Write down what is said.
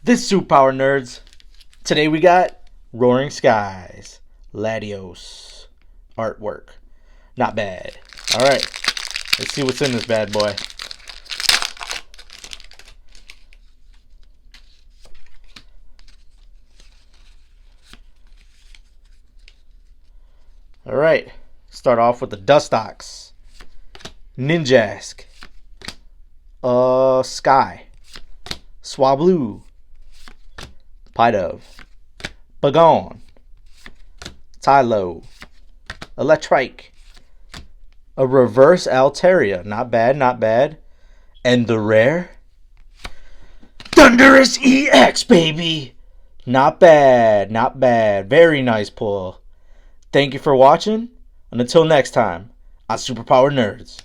This Superpower Nerds. Today we got Roaring Skies, Latios artwork. Not bad. Alright, let's see what's in this bad boy. Alright, start off with the Dustox, Ninjask, Sky, Swablu, Pidove, Bagon, Tylo, Electrike, a reverse Altaria, not bad, not bad, and the rare Thunderous EX, baby! Not bad, not bad, very nice pull. Thank you for watching, and until next time, on Superpower Nerds.